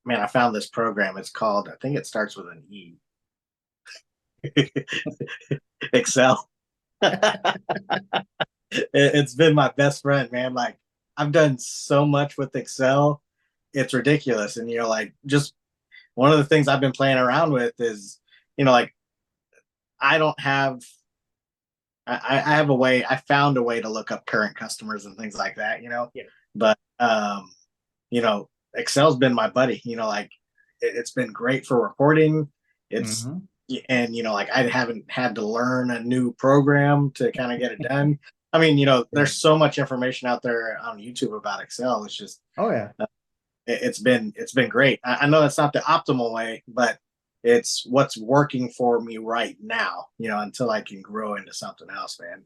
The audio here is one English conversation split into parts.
man, I found this program. It's called, I think it starts with an E. Excel. It's been my best friend, man. Like I've done so much with Excel, it's ridiculous. And like just one of the things I've been playing around with is, like I don't have I have a way, I found a way to look up current customers and things like that. Yeah. But Excel's been my buddy, like it's been great for reporting. It's Hmm. and like I haven't had to learn a new program to kind of get it done. I mean, Yeah. there's so much information out there on YouTube about Excel. It's just Oh yeah. it's been great. I know that's not the optimal way, but it's what's working for me right now, until I can grow into something else, man.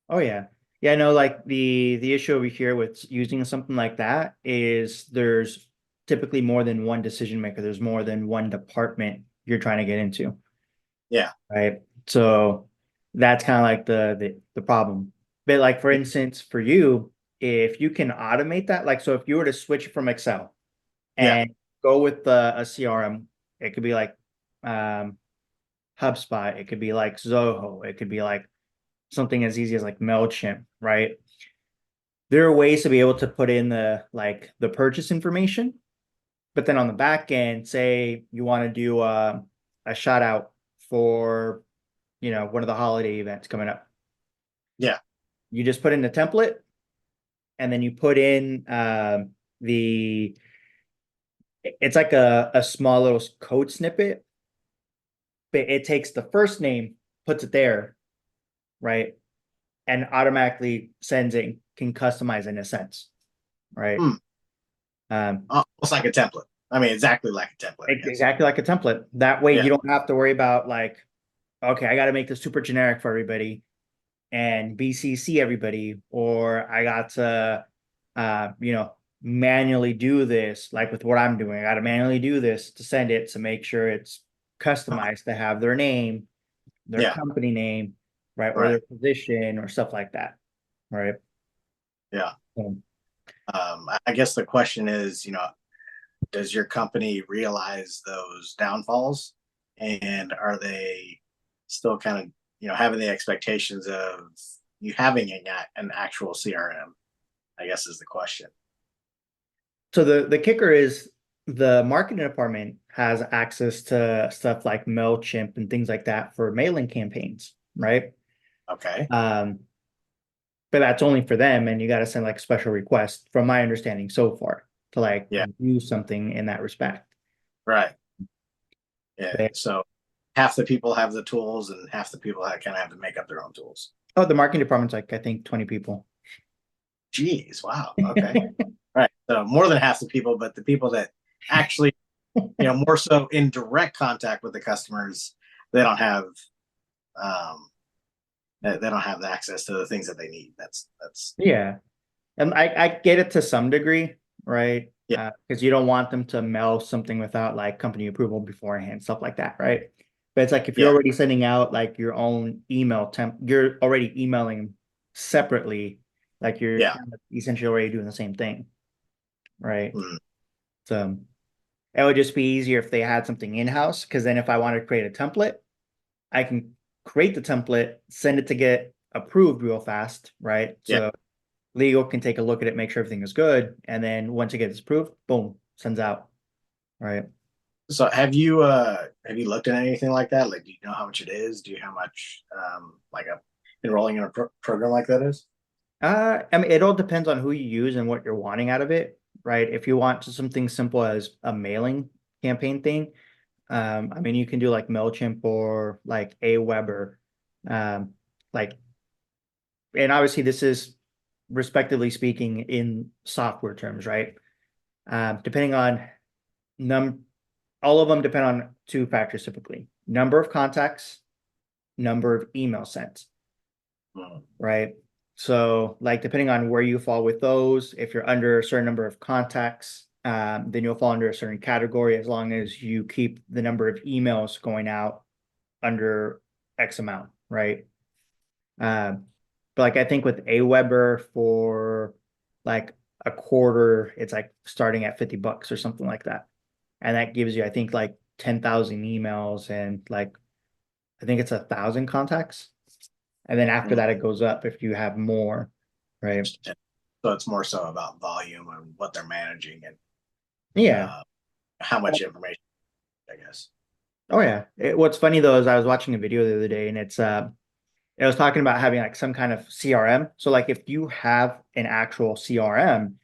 Oh yeah. Yeah, no, like the issue over here with using something like that is there's typically more than one decision maker. There's more than one department you're trying to get into, Yeah. right? So that's kind of like the problem. But like for instance, for you, if you can automate that, like so if you were to switch from Excel Yeah. and go with a CRM, it could be like um HubSpot, it could be like Zoho, it could be like something as easy as like MailChimp, right? There are ways to be able to put in the purchase information, but then on the back end, say you want to do a shout out for one of the holiday events coming up. Yeah. You just put in the template and then you put in the it's like a small little code snippet, but it takes the first name, puts it there, right? And automatically sends it, can customize in a sense, right? Hmm. Um, Almost like a template. I mean, exactly like a template, I guess. exactly like a template. That way Yeah. you don't have to worry about like, okay, I got to make this super generic for everybody and BCC everybody, or I got to, manually do this, like with what I'm doing. I got to manually do this to send it to make sure it's customized to have their name, their Yeah. company name, right, or Right. their position or stuff like that, right? Yeah. Um, I guess the question is, does your company realize those downfalls, and are they still kind of, having the expectations of you having an actual CRM? I guess is the question. So the kicker is the marketing department has access to stuff like MailChimp and things like that for mailing campaigns, right? Okay. Um, but that's only for them, and you got to send like a special request, from my understanding so far, to like Yeah. use something in that respect. Right. Yeah. But, So half the people have the tools, and half the people kind of have to make up their own tools. oh, the marketing department's like I think 20 people. Geez. Wow. Okay. Right. So more than half the people, but the people that actually, more so in direct contact with the customers, they don't have um, they don't have the access to the things that they need. That's Yeah, and I get it to some degree, right? yeah, Because you don't want them to mail something without like company approval beforehand, stuff like that, right? But it's like if you're yeah, already sending out like your own email temp, you're already emailing separately, like you're yeah. kind of essentially already doing the same thing, right? Mm, So it would just be easier if they had something in-house, because then if I want to create a template, I can create the template, send it to get approved real fast, right? yeah. So legal can take a look at it, make sure everything is good, and then once it gets approved, boom, sends out. Right. So have you looked at anything like that? Like, do you know how much it is? Do you know how much like a enrolling in a program like that is? I mean, it all depends on who you use and what you're wanting out of it, right? If you want something simple as a mailing campaign thing, I mean, you can do like MailChimp or like Aweber, um, like, and obviously this is respectively speaking in software terms, right? Depending on num, all of them depend on two factors typically: number of contacts, number of email sent, Mm, right? So, like, depending on where you fall with those, if you're under a certain number of contacts, then you'll fall under a certain category as long as you keep the number of emails going out under X amount, right? Um, but like I think with Aweber for like a quarter, it's like starting at $50 or something like that. and that gives you, I think, like 10,000 emails and like I think it's 1,000 contacts. And then after Mm. that, it goes up if you have more, right? So it's more so about volume and what they're managing and Yeah. uh, how much information, I guess. Oh yeah. What's funny though is I was watching a video the other day and it was talking about having like some kind of CRM. So like if you have an actual CRM,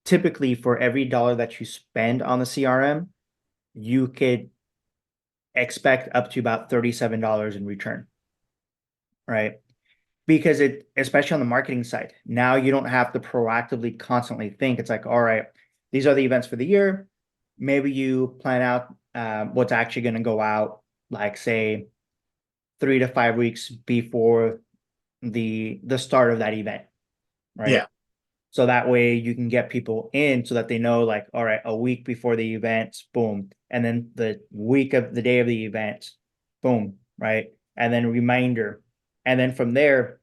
typically for every dollar that you spend on the CRM, you could expect up to about $37 in return, right? Because it, especially on the marketing side, now you don't have to proactively constantly think. It's like, all right, these are the events for the year. Maybe you plan out what's actually going to go out, like say 3 to 5 weeks before the start of that event, right? Yeah. So that way you can get people in so that they know, like, all right, a week before the event, boom, and then the week of the day of the event, boom, right, and then reminder, and then from there,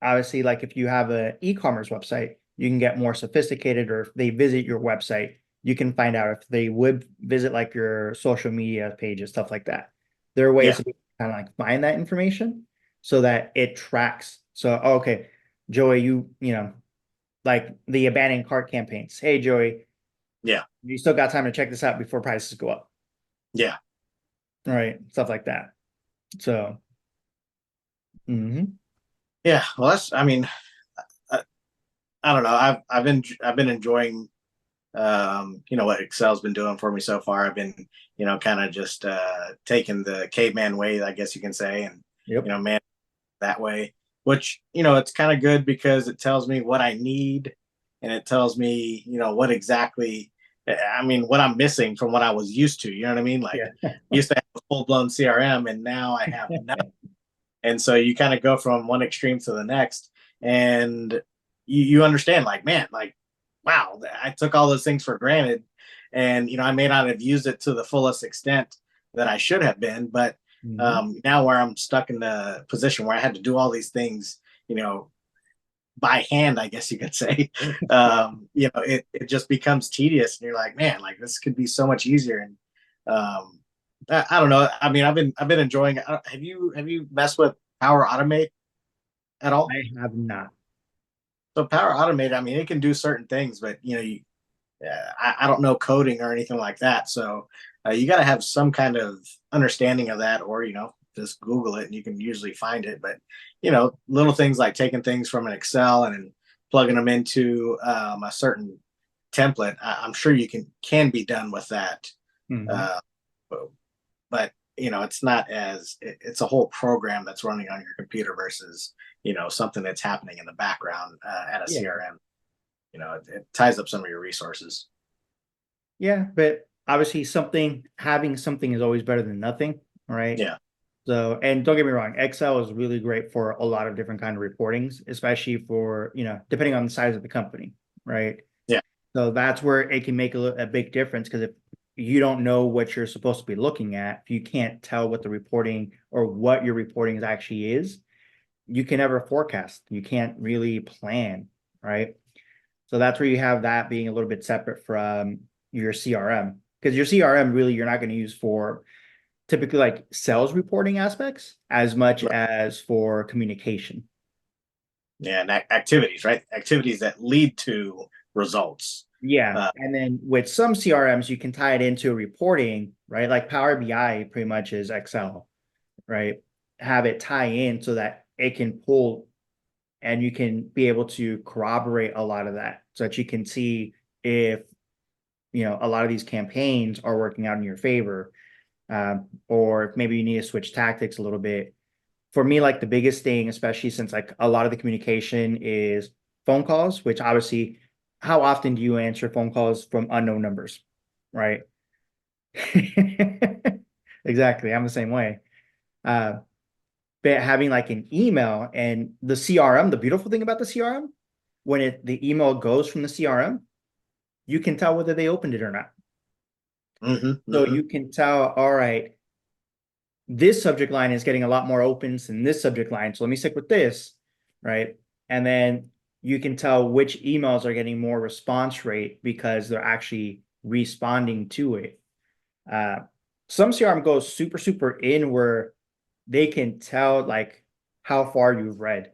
obviously, like if you have an e-commerce website, you can get more sophisticated, or if they visit your website, you can find out if they would visit like your social media pages, stuff like that. There are ways Yeah. to kind of like find that information so that it tracks. So, okay, Joey, you know, like the abandoned cart campaigns. Hey, Joey, Yeah. you still got time to check this out before prices go up. Yeah. All right, stuff like that. So, mhm. Yeah. Well, I mean, I, I don't know. I've been enjoying what Excel's been doing for me so far. I've been, kind of just taking the caveman way, I guess you can say, and Yep. man that way, which it's kind of good because it tells me what I need, and it tells me what exactly. I mean, what I'm missing from what I was used to. You know what I mean? Like, Yeah. I used to have a full blown CRM, and now I have nothing. And so you kind of go from one extreme to the next, and you understand, like, man, like, wow, I took all those things for granted, and I may not have used it to the fullest extent that I should have been, but Mhm. now where I'm stuck in the position where I had to do all these things, you know, by hand, I guess you could say, it just becomes tedious, and you're like, man, like this could be so much easier. And I don't know. I mean, I've been enjoying it. Have you messed with Power Automate at all? I have not. So Power Automate, I mean, it can do certain things, but I don't know coding or anything like that. So you got to have some kind of understanding of that, or just Google it and you can usually find it. But little things like taking things from an Excel and plugging them into a certain template, I'm sure you can be done with that. Mhm. Uh, but it's not as it's a whole program that's running on your computer versus something that's happening in the background at a Yeah. CRM. It ties up some of your resources. Yeah, but obviously having something is always better than nothing, right? Yeah. So, and don't get me wrong, Excel is really great for a lot of different kind of reportings, especially for, depending on the size of the company, right? Yeah. So that's where it can make a big difference because if you don't know what you're supposed to be looking at, if you can't tell what the reporting or what your reporting actually is, you can never forecast. You can't really plan, right? So that's where you have that being a little bit separate from your CRM. Because your CRM really you're not going to use for typically like sales reporting aspects as much Right. as for communication. Yeah. And activities, right? Activities that lead to results. Yeah. Uh, And then with some CRMs, you can tie it into reporting, right? Like Power BI pretty much is Excel, right? Have it tie in so that it can pull and you can be able to corroborate a lot of that so that you can see if a lot of these campaigns are working out in your favor, or if maybe you need to switch tactics a little bit. For me, like the biggest thing, especially since like a lot of the communication is phone calls, which obviously, how often do you answer phone calls from unknown numbers, right? Exactly, I'm the same way. Uh, but having like an email and the CRM, the beautiful thing about the CRM, when the email goes from the CRM, you can tell whether they opened it or not. hmm So hmm you can tell, all right, this subject line is getting a lot more opens than this subject line. So let me stick with this, right? And then you can tell which emails are getting more response rate because they're actually responding to it. Uh, some CRM goes super, super in where they can tell like how far you've read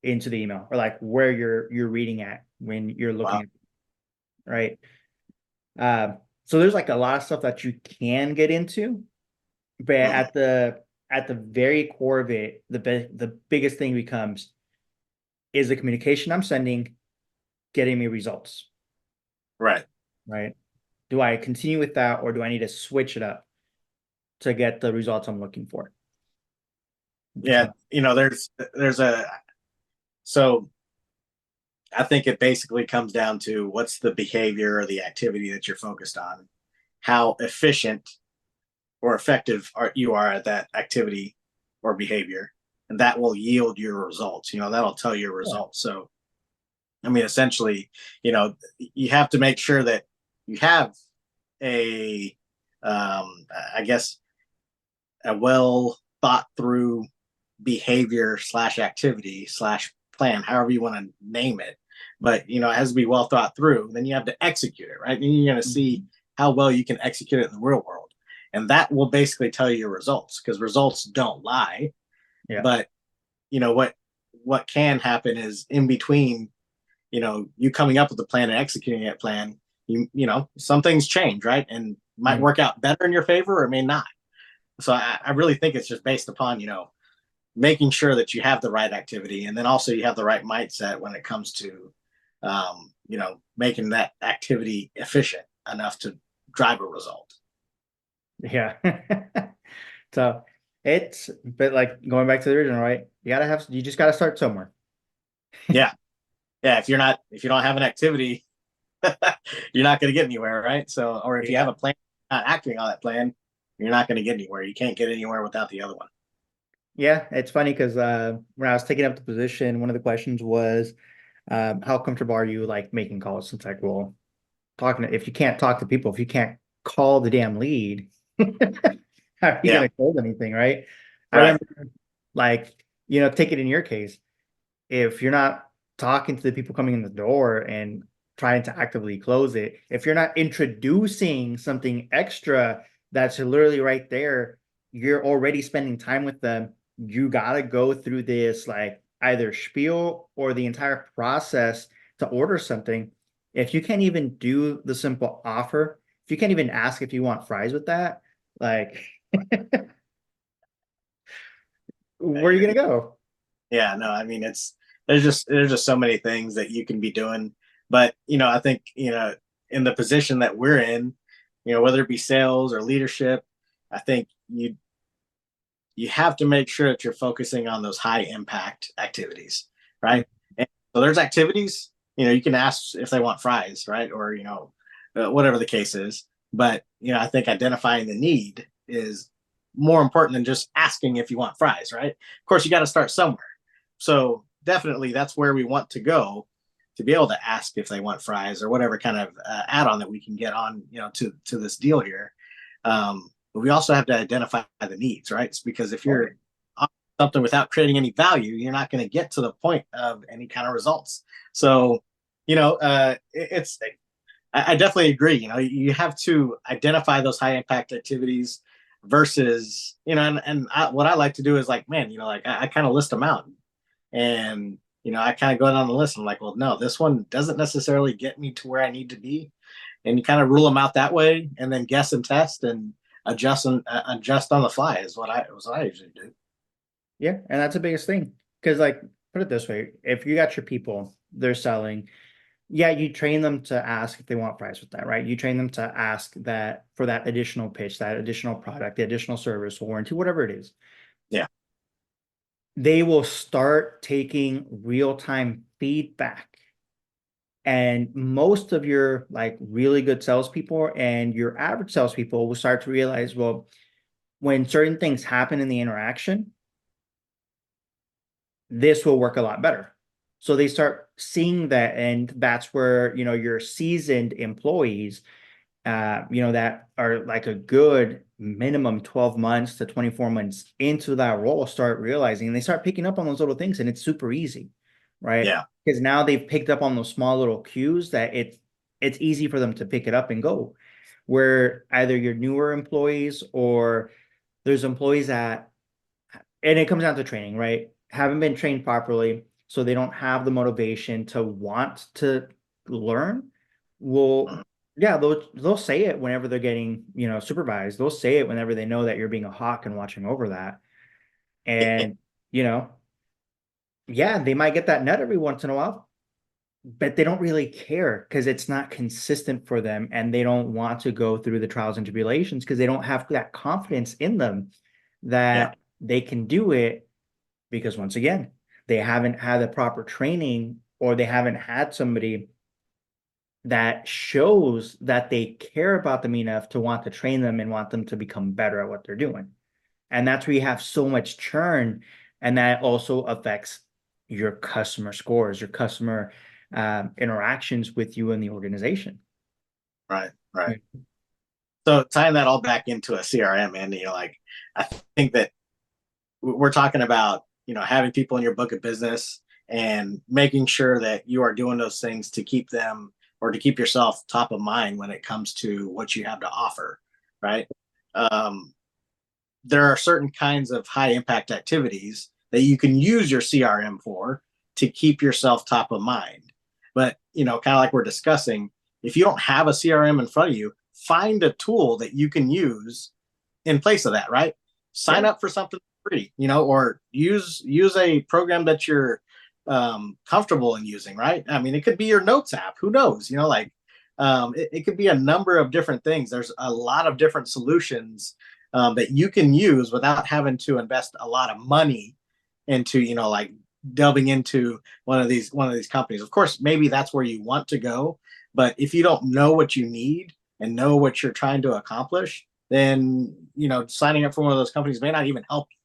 into the email or like where you're reading at when you're looking Wow. at it, right? So there's like a lot of stuff that you can get into, but Mhm. at the very core of it, the biggest thing becomes is the communication I'm sending getting me results, Right. right? Do I continue with that or do I need to switch it up to get the results I'm looking for? Yeah. So There's a, so I think it basically comes down to what's the behavior or the activity that you're focused on, how efficient or effective you are at that activity or behavior, and that will yield your results. That'll tell your yeah. results. So, I mean, essentially, you have to make sure that you have a, I guess, a well thought through behavior slash activity slash plan, however you want to name it. But it has to be well thought through. Then you have to execute it, right? And you're going to see Mhm. how well you can execute it in the real world, and that will basically tell you your results because results don't lie. Yeah. But what can happen is in between, you coming up with a plan and executing that plan. Some things change, right, and might Mhm. work out better in your favor or it may not. So I really think it's just based upon making sure that you have the right activity and then also you have the right mindset when it comes to making that activity efficient enough to drive a result. Yeah. So but like going back to the original, right? You just gotta start somewhere. Yeah. Yeah, if you don't have an activity, you're not going to get anywhere, right? So, or if you have Yeah. a plan, not acting on that plan, you're not going to get anywhere. You can't get anywhere without the other one. Yeah, it's funny because when I was taking up the position, one of the questions was, how comfortable are you like making calls? It's like, well, if you can't talk to people, if you can't call the damn lead, how are you Yeah. gonna close anything, right? I Right. remember like, take it in your case. If you're not talking to the people coming in the door and trying to actively close it, if you're not introducing something extra that's literally right there, you're already spending time with them. You got to go through this like either spiel or the entire process to order something. If you can't even do the simple offer, if you can't even ask if you want fries with that, like, where are you Yeah. gonna go? Yeah, no, I mean there's just so many things that you can be doing. But I think, in the position that we're in, whether it be sales or leadership, I think you have to make sure that you're focusing on those high impact activities, right? And so there's activities, you can ask if they want fries, right? Or, whatever the case is. But, I think identifying the need is more important than just asking if you want fries, right? Of course, you got to start somewhere. So definitely that's where we want to go to be able to ask if they want fries or whatever kind of add-on that we can get on, to this deal here. But we also have to identify the needs, right? It's because if Oh, yeah. you're on something without creating any value, you're not going to get to the point of any kind of results. So, it's I definitely agree. You have to identify those high impact activities versus, what I like to do is like, man, like I kind of list them out and, I kind of go down the list. I'm like, well, no, this one doesn't necessarily get me to where I need to be. And you kind of rule them out that way and then guess and test and adjust on the fly is what I usually do. Yeah, and that's the biggest thing. Because, like, put it this way, if you got your people, they're selling, yeah, you train them to ask if they want fries with that, right? You train them to ask that for that additional pitch, that additional product, the additional service, warranty, whatever it is. Yeah. They will start taking real-time feedback. And most of your like really good salespeople and your average salespeople will start to realize, well, when certain things happen in the interaction, this will work a lot better. So they start seeing that, and that's where your seasoned employees, that are like a good minimum 12 months to 24 months into that role start realizing, and they start picking up on those little things, and it's super easy, right? Yeah. Because now they've picked up on those small little cues that it's easy for them to pick it up and go. Where either your newer employees or there's employees that, and it comes down to training, right? Haven't been trained properly, so they don't have the motivation to want to learn. Well, yeah, they'll say it whenever they're getting, supervised. They'll say it whenever they know that you're being a hawk and watching over that. And, yeah, they might get that nut every once in a while, but they don't really care because it's not consistent for them, and they don't want to go through the trials and tribulations because they don't have that confidence in them that they can do it, because once again, they haven't had the proper training, or they haven't had somebody that shows that they care about them enough to want to train them and want them to become better at what they're doing. And that's where you have so much churn, and that also affects your customer scores, your customer interactions with you and the organization. Right. So tying that all back into a CRM, and I think that we're talking about having people in your book of business and making sure that you are doing those things to keep them, or to keep yourself top of mind when it comes to what you have to offer, right? There are certain kinds of high impact activities that you can use your CRM for to keep yourself top of mind. But, kind of like we're discussing, if you don't have a CRM in front of you, find a tool that you can use in place of that, right? Sign up for something free, or use a program that you're comfortable in using, right? I mean, it could be your notes app. Who knows? It could be a number of different things. There's a lot of different solutions that you can use without having to invest a lot of money into, delving into one of these companies. Of course, maybe that's where you want to go, but if you don't know what you need and know what you're trying to accomplish, then signing up for one of those companies may not even help you,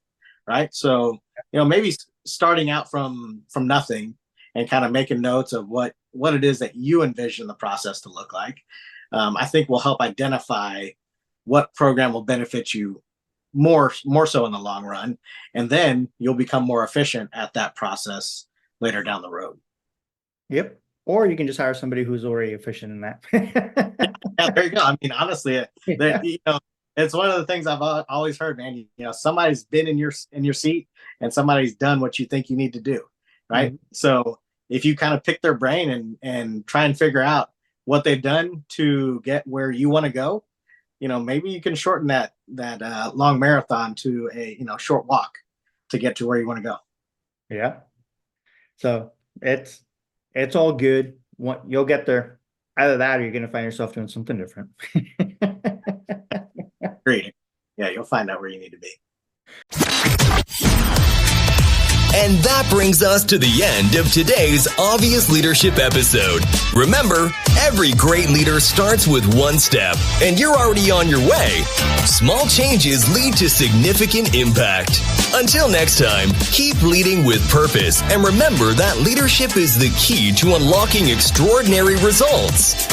right? So maybe starting out from nothing and kind of making notes of what it is that you envision the process to look like, I think will help identify what program will benefit you more so in the long run, and then you'll become more efficient at that process later down the road. Yep. Or you can just hire somebody who's already efficient in that. Yeah, there you go. I mean, honestly, it's one of the things I've always heard, man. Somebody's been in your seat, and somebody's done what you think you need to do, right? Mm-hmm. So if you kind of pick their brain and try and figure out what they've done to get where you want to go, maybe you can shorten that long marathon to a short walk to get to where you want to go. Yeah. So it's all good. You'll get there. Either that, or you're going to find yourself doing something different. Agreed. Yeah, you'll find out where you need to be. And that brings us to the end of today's Obvious Leadership episode. Remember, every great leader starts with one step, and you're already on your way. Small changes lead to significant impact. Until next time, keep leading with purpose, and remember that leadership is the key to unlocking extraordinary results.